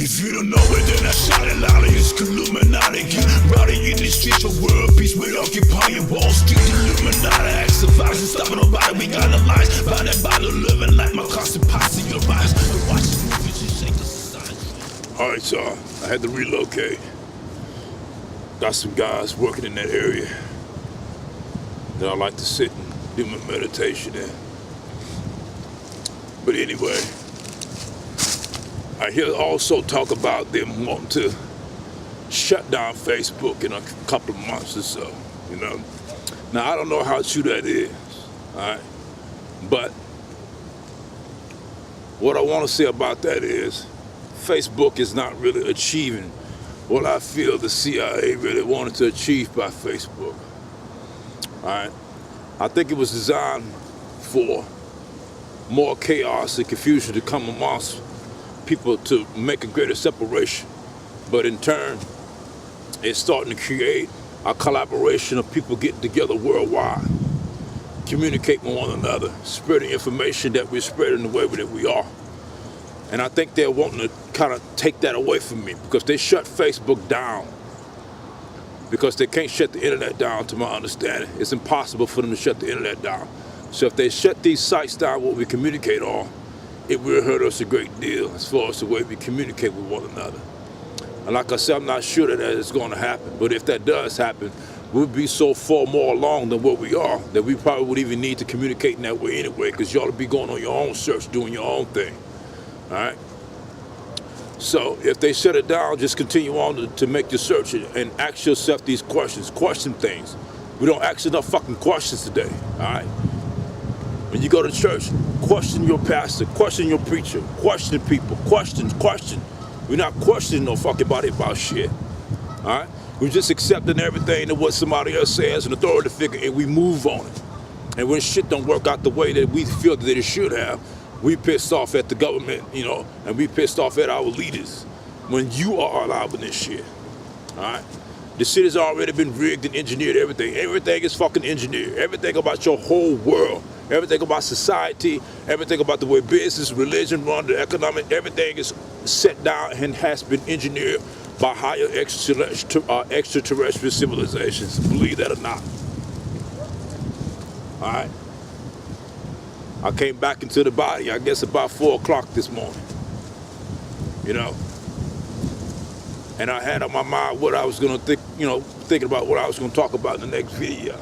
If you don't know it, then I shout it louder. It's Illuminati. Rowdy in the streets for world peace. We're occupying Wall Street. Illuminati. Acts of violence and stopping nobody. We got the lies. By that bottle living like my constant posse. Your rise. Watch the movies and shake the society. Alright, so I had to relocate. Got some guys working in that area that I like to sit and do my meditation in. But anyway, I hear also talk about them wanting to shut down Facebook in a couple of months or so, you know. Now, I don't know how true that is, all right? But what I want to say about that is Facebook is not really achieving what I feel the CIA really wanted to achieve by Facebook, all right? I think it was designed for more chaos and confusion to come amongst people to make a greater separation. But in turn, it's starting to create a collaboration of people getting together worldwide, communicating with one another, spreading information that we're spreading the way that we are. And I think they're wanting to kind of take that away from me because they shut Facebook down. Because they can't shut the internet down, to my understanding. It's impossible for them to shut the internet down. So if they shut these sites down, what we communicate on, it will hurt us a great deal as far as the way we communicate with one another. And like I said, I'm not sure that it's going to happen. But if that does happen, we'll be so far more along than what we are that we probably would even need to communicate in that way anyway, because you ought to be going on your own search, doing your own thing. All right? So if they shut it down, just continue on to make your search and ask yourself these questions. Question things. We don't ask enough fucking questions today. All right? When you go to church, question your pastor, question your preacher, question people, question. We're not questioning no fucking body about shit. All right? We're just accepting everything that what somebody else says, an authority figure, and we move on it. And when shit don't work out the way that we feel that it should have, we pissed off at the government, you know, and we pissed off at our leaders. When you are allowing this shit, all right? The shit has already been rigged and engineered, everything. Everything is fucking engineered. Everything about your whole world, everything about society, everything about the way business, religion run, the economic, everything is set down and has been engineered by higher extraterrestrial civilizations, believe that or not. All right? I came back into the body, I guess about 4 o'clock this morning, you know? And I had on my mind what I was gonna think, you know, thinking about what I was gonna talk about in the next video.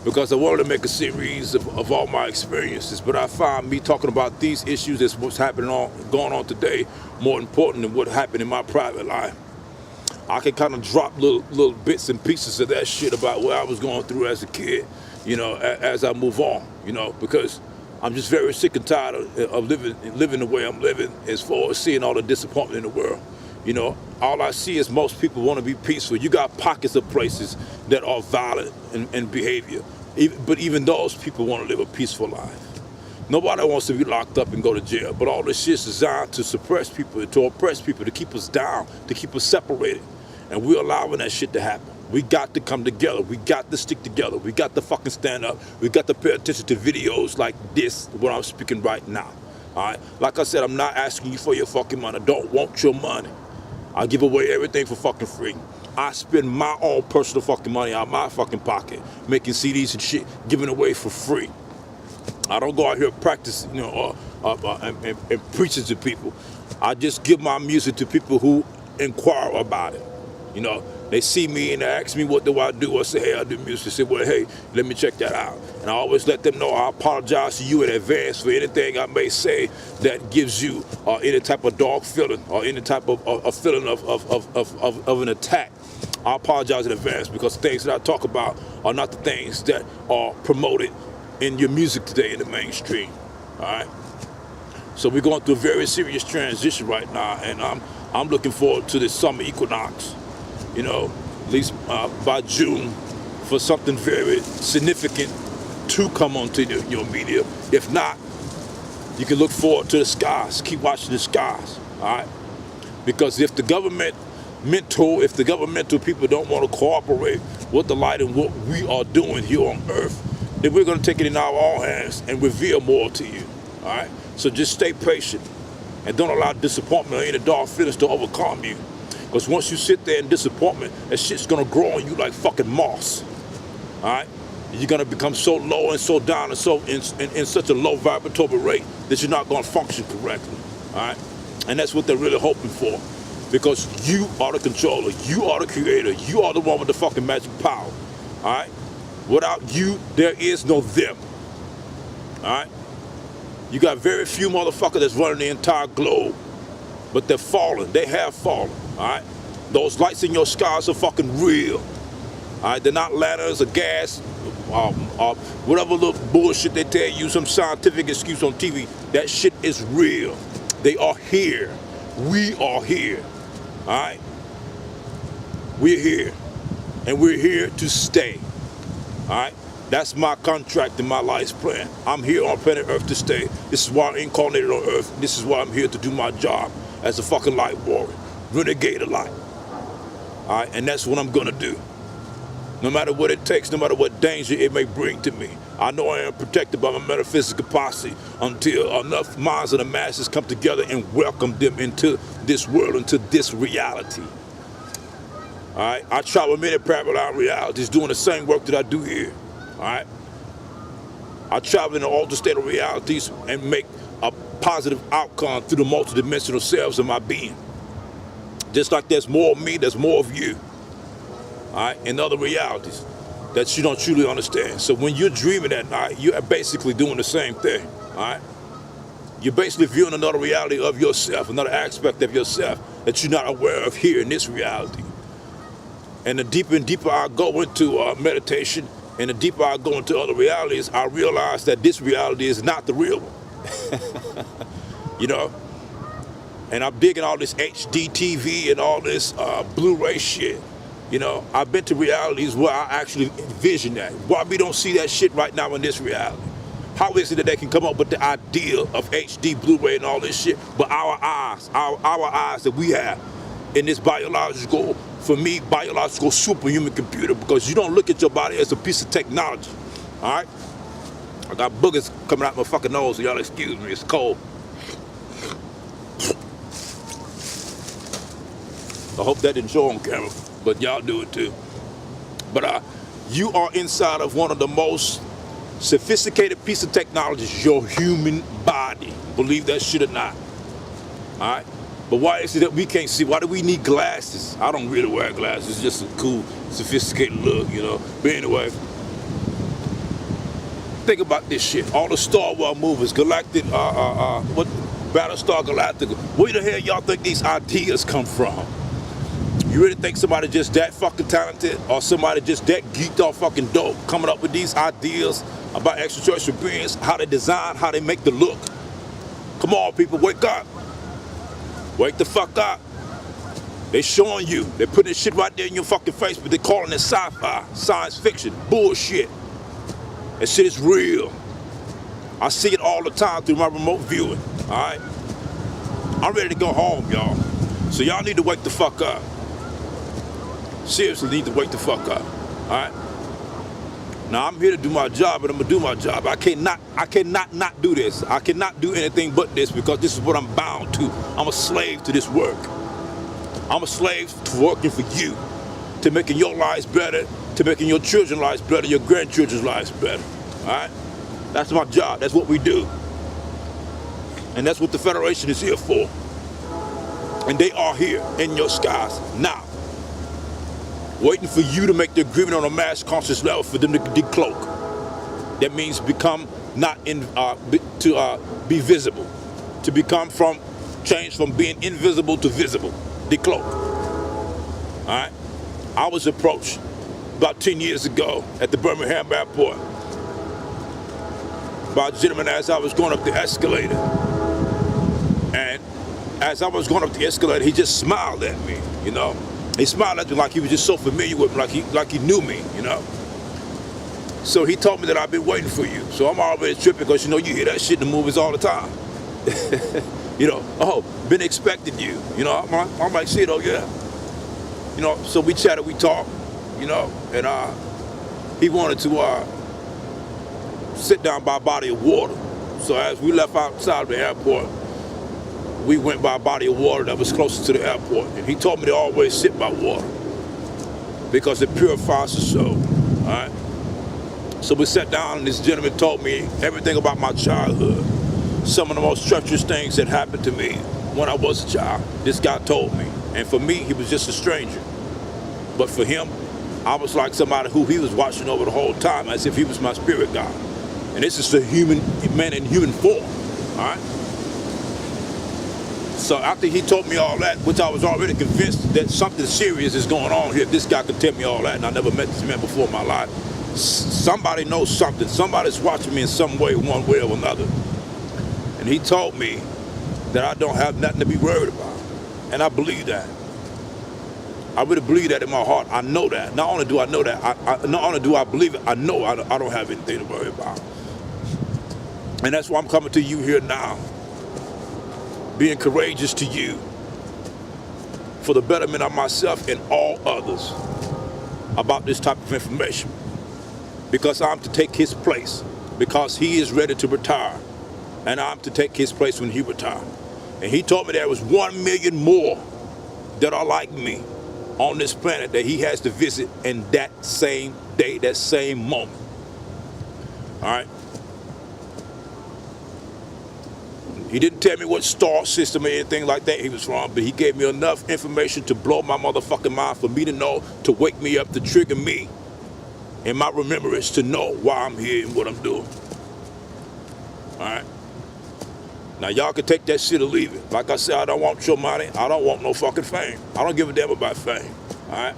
Because I wanted to make a series of all my experiences, but I found me talking about these issues that's what's happening going on today more important than what happened in my private life. I can kind of drop little bits and pieces of that shit about what I was going through as a kid, you know, as I move on, you know, because I'm just very sick and tired of living the way I'm living as far as seeing all the disappointment in the world. You know, all I see is most people want to be peaceful. You got pockets of places that are violent in behavior. But even those people want to live a peaceful life. Nobody wants to be locked up and go to jail. But all this shit is designed to suppress people, to oppress people, to keep us down, to keep us separated. And we're allowing that shit to happen. We got to come together. We got to stick together. We got to fucking stand up. We got to pay attention to videos like this, what I'm speaking right now. All right? Like I said, I'm not asking you for your fucking money. I don't want your money. I give away everything for fucking free. I spend my own personal fucking money out of my fucking pocket, making CDs and shit, giving away for free. I don't go out here practicing, you know, and preaching to people. I just give my music to people who inquire about it. You know, they see me and they ask me, what do I do? I say, hey, I do music. They say, well, hey, let me check that out. And I always let them know I apologize to you in advance for anything I may say that gives you any type of dog feeling or any type of feeling of an attack. I apologize in advance because the things that I talk about are not the things that are promoted in your music today in the mainstream. All right? So we're going through a very serious transition right now, and I'm looking forward to this summer equinox. You know, at least by June, for something very significant to come onto your media. If not, you can look forward to the skies. Keep watching the skies, all right? Because if the governmental people don't want to cooperate with the light and what we are doing here on Earth, then we're going to take it in our own hands and reveal more to you, all right? So just stay patient. And don't allow disappointment or any dark feelings to overcome you. Because once you sit there in disappointment, that shit's gonna grow on you like fucking moss. Alright? You're gonna become so low and so down and so in such a low vibratory rate that you're not gonna function correctly. Alright? And that's what they're really hoping for. Because you are the controller, you are the creator, you are the one with the fucking magic power. Alright? Without you, there is no them. Alright? You got very few motherfuckers that's running the entire globe. But they're falling. They have fallen. Alright? Those lights in your skies are fucking real. Alright? They're not lanterns or gas, whatever little bullshit they tell you, some scientific excuse on TV. That shit is real. They are here. We are here. Alright? We're here. And we're here to stay. Alright? That's my contract and my life's plan. I'm here on planet Earth to stay. This is why I'm incarnated on Earth. This is why I'm here to do my job as a fucking light warrior. Renegade of light. Alright? And that's what I'm gonna do. No matter what it takes, no matter what danger it may bring to me. I know I am protected by my metaphysical posse until enough minds of the masses come together and welcome them into this world, into this reality. Alright? I travel many parallel realities doing the same work that I do here. Alright? I travel in the altered state of realities and make a positive outcome through the multidimensional selves of my being. Just like there's more of me, there's more of you. Alright? In other realities that you don't truly understand. So when you're dreaming at night, you're basically doing the same thing. Alright? You're basically viewing another reality of yourself, another aspect of yourself that you're not aware of here in this reality. And the deeper and deeper I go into meditation, and the deeper I go into other realities, I realize that this reality is not the real one. You know? And I'm digging all this HD TV and all this Blu-ray shit. You know, I've been to realities where I actually envision that. Why we don't see that shit right now in this reality? How is it that they can come up with the idea of HD Blu-ray and all this shit, but our eyes that we have in this biological, for me, biological superhuman computer, because you don't look at your body as a piece of technology, all right? I got boogers coming out my fucking nose, so y'all excuse me, it's cold. I hope that didn't show on camera, but y'all do it too. But you are inside of one of the most sophisticated piece of technology, your human body. Believe that shit or not, all right? But why is it that we can't see? Why do we need glasses? I don't really wear glasses. It's just a cool, sophisticated look, you know. But anyway, think about this shit. All the Star Wars movies, Galactic, what, Battlestar Galactica. Where the hell y'all think these ideas come from? You really think somebody just that fucking talented, or somebody just that geeked off fucking dope, coming up with these ideas about extraterrestrial beings, how they design, how they make the look? Come on, people, wake up. Wake the fuck up. They showing you. They're putting this shit right there in your fucking face, but they're calling it sci-fi, science fiction, bullshit. That shit is real. I see it all the time through my remote viewing, all right? I'm ready to go home, y'all. So y'all need to wake the fuck up. Seriously need to wake the fuck up, all right? Now I'm here to do my job, and I'm gonna do my job. I cannot not do this. I cannot do anything but this, because this is what I'm bound to. I'm a slave to this work. I'm a slave to working for you, to making your lives better, to making your children's lives better, your grandchildren's lives better, all right? That's my job. That's what we do. And that's what the Federation is here for. And they are here in your skies now, waiting for you to make the agreement on a mass conscious level for them to decloak. That means become not in, to be visible, to become change from being invisible to visible, decloak. All right. I was approached about 10 years ago at the Birmingham airport by a gentleman as I was going up the escalator, and as I was going up the escalator, he just smiled at me, you know. He smiled at me like he was just so familiar with me, like he knew me, you know. So he told me that I've been waiting for you. So I'm already tripping, because, you know, you hear that shit in the movies all the time. You know, oh, been expecting you. You know, I'm like, shit, oh yeah. You know, so we chatted, we talked, you know, and he wanted to sit down by a body of water. So as we left outside of the airport, we went by a body of water that was closer to the airport. And he told me to always sit by water because it purifies the soul. All right? So we sat down and this gentleman told me everything about my childhood. Some of the most treacherous things that happened to me when I was a child. This guy told me. And for me, he was just a stranger. But for him, I was like somebody who he was watching over the whole time as if he was my spirit guide. And this is a human man in human form. All right? So after he told me all that, which I was already convinced that something serious is going on here, this guy could tell me all that, and I never met this man before in my life. Somebody knows something. Somebody's watching me in some way, one way or another. And he told me that I don't have nothing to be worried about. And I believe that. I really believe that in my heart. I know that. Not only do I know that, not only do I believe it, I know I don't have anything to worry about. And that's why I'm coming to you here now, being courageous to you for the betterment of myself and all others about this type of information. Because I'm to take his place, because he is ready to retire. And I'm to take his place when he retires. And he told me there was 1 million more that are like me on this planet that he has to visit in that same day, that same moment. All right? He didn't tell me what star system or anything like that he was from, but he gave me enough information to blow my motherfucking mind for me to know, to wake me up, to trigger me in my remembrance to know why I'm here and what I'm doing. All right? Now, y'all can take that shit or leave it. Like I said, I don't want your money. I don't want no fucking fame. I don't give a damn about fame. All right?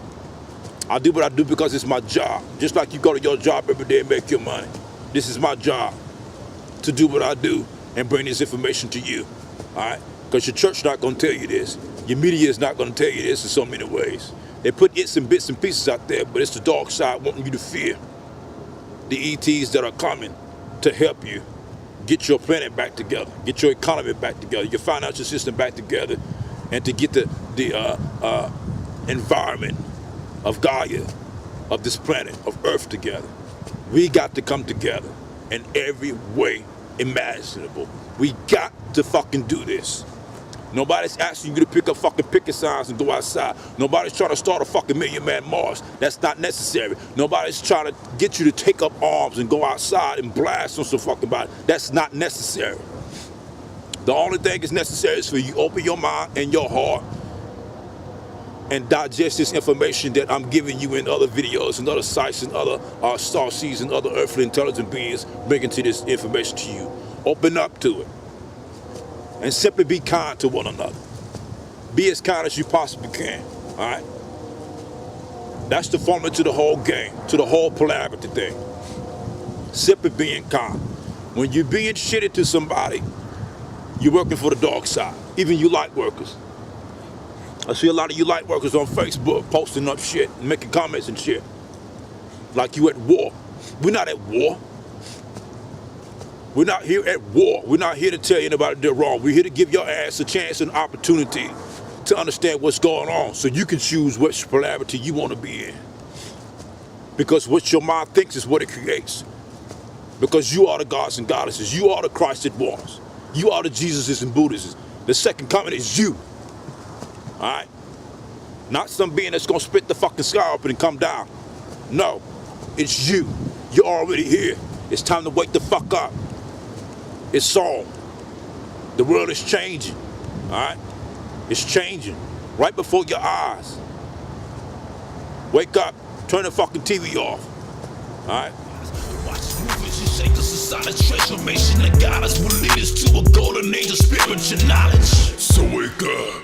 I do what I do because it's my job. Just like you go to your job every day and make your money. This is my job to do what I do and bring this information to you. All right? Because your church not going to tell you this. Your media is not going to tell you this in so many ways. They put its and bits and pieces out there, but it's the dark side wanting you to fear the ETs that are coming to help you get your planet back together, get your economy back together, your financial system back together, and to get the environment of Gaia, of this planet, of Earth together. We got to come together in every way imaginable. We got to fucking do this. Nobody's asking you to pick up fucking picket signs and go outside. Nobody's trying to start a fucking Million-Man March. That's not necessary. Nobody's trying to get you to take up arms and go outside and blast on some fucking body. That's not necessary. The only thing that's necessary is for you to open your mind and your heart and digest this information that I'm giving you in other videos and other sites and other Star-Seeds and other earthly intelligent beings bringing to this information to you. Open up to it. And simply be kind to one another. Be as kind as you possibly can, all right? That's the formula to the whole game, to the whole polarity thing. Simply being kind. When you're being shitty to somebody, you're working for the dark side. Even you light workers. I see a lot of you light workers on Facebook posting up shit, and making comments and shit. Like you at war. We're not at war. We're not here at war. We're not here to tell anybody they're wrong. We're here to give your ass a chance and opportunity to understand what's going on so you can choose which polarity you want to be in. Because what your mind thinks is what it creates. Because you are the gods and goddesses. You are the Christ that was. You are the Jesuses and Buddhists. The second coming is you. All right? Not some being that's going to spit the fucking sky up and come down. No. It's you. You're already here. It's time to wake the fuck up. It's on. The world is changing, all right? It's changing right before your eyes. Wake up, turn the fucking TV off, all right? Watch movies and shake us inside a transformation that God us will lead us to a golden age of spiritual knowledge. So wake up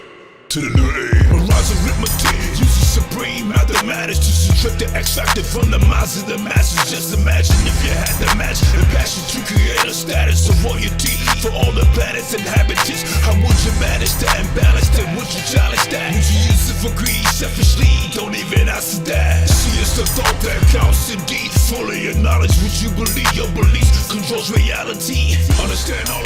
to the new age. Rise of arithmetic, using supreme mathematics to subtract the X factor from the minds of the masses. Just imagine if you had the match and passion to create a status of royalty for all the planet's inhabitants. How would you manage that imbalance? Then would you challenge that? Would you use it for greed, selfishly? Don't even answer that. See, it's the thought that counts indeed. Fully acknowledge what you believe. Your beliefs controls reality. Understand all